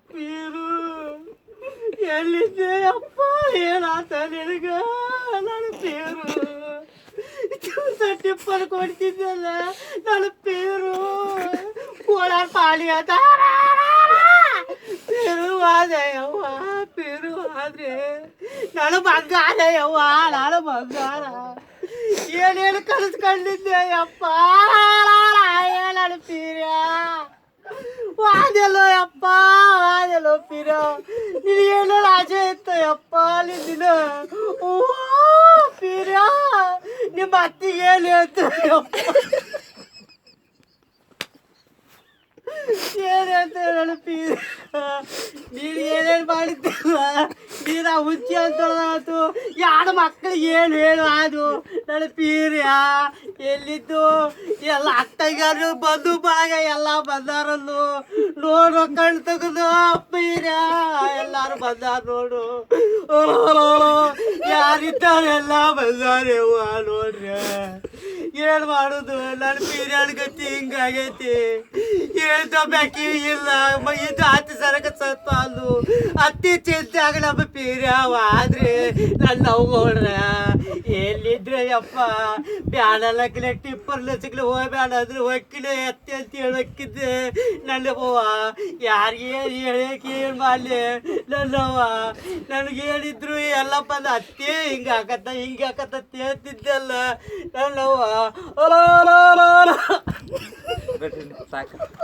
ಪೀರು ಎಲ್ಲಿದ್ದೆ ಅಪ್ಪ ಏನಾತ ನಿನಗ ನಾನು ಪೀರು ಟಿಪ್ಪರ್ ಕೊಡ್ತಿದ್ದಲ್ಲ ನಾನು ಪೀರು ಕೋಲಾರ ಪಾಳಿ ಆತ ಪೀರು ಆದೆ ಯವ್ವ ಪೀರು ಆದ್ರೆ ನಾನು ಬಂಗಾರ ಯವ್ವ ನಾನು ಬಂಗಾರ ಏನೇನು ಕಲಿಸ್ಕೊಂಡಿದ್ದೆ ಅಪ್ಪ ನಾನು ಪೀರ್ಯ ವಾದೆಲ್ಲೋ ಯಪ್ಪ ವಾದೆಲ್ಲೋ ಪೀರ ನೀನು ಏನೋ ಆಸೆ ಇತ್ತು ಯಪ್ಪ ನಿನ್ನ ಓ ಪೀರ ನಿಮ್ಮ ಅತ್ತಿಗೆ ಏನು ಹೇಳ್ತು ಯಪ್ಪ ಏನು ಹೇಳ್ತೇವೆ ನನ್ನ ಪೀರ ನೀನು ಏನೇನು ಮಾಡಿದ್ದಲ್ಲ ನೀನು ಹುಚ್ಚಿ ಅಂತೊಳ್ದಾತು ಯಾರು ಮಕ್ಕಳಿಗೆ ಏನು ಹೇಳು ಅದು ನನ್ನ ಪೀರ್ಯ ಎಲ್ಲಿದ್ದು ಎಲ್ಲ ಅತ್ತಗಾರು ಬಂದು ಬಾಗ ಎಲ್ಲ ಬಂದಾರಲ್ಲು ನೋಡು ಕಣ್ಣು ತೆಗೆದು ಪೀರ್ಯ ಎಲ್ಲಾರು ಬಂದಾರ ನೋಡು ಯಾರಿದ್ದಾರೆಲ್ಲ ಬಂದಾರೇವ ನೋಡ್ರಿ ಏನು ಮಾಡೋದು ನನ್ನ ಪೀರ್ಯಾನ ಗತಿ ಹಿಂಗಾಗೈತಿ ಏನು ಬೇಕಿ ಇಲ್ಲ ಇದು ಹತ್ತು ಸರಕ ಸತ್ತು ಅಲ್ಲು ಅತ್ತಿ ಚಿಂತೆ ಆಗ ನಮ್ಮ ಪೀರ್ಯಾವ ಆದ್ರೆ ನನ್ನ ನೋಡ್ರ ಎಲ್ಲಿದ್ರೆ ಯಪ್ಪ ಬ್ಯಾಡಲ್ಲಕ್ಕಿಲ್ಲ ಟಿಪ್ಪರ್ ಲಸಿಕ್ಲೆ ಹೋಗ್ಬೇಡ ಅಂದ್ರೆ ಹೊಕ್ಕಿಲೆ ಎತ್ತಿ ಅಂತ ಹೇಳಕ್ಕಿದ್ದೆ ನನ್ನವ್ವ ಯಾರಿಗೆ ಹೇಳಕ್ಕೆ ಏನು ಮಾಡಲಿ ನನ್ನವ್ವ ನನಗೆ ಹೇಳಿದ್ರು ಎಲ್ಲ ಬಂದು ಅತ್ತಿ ಹಿಂಗಾಕತ್ತ ಹೇಳ್ತಿದ್ದಲ್ಲ ನನ್ನವ್ವ ಸಾಕು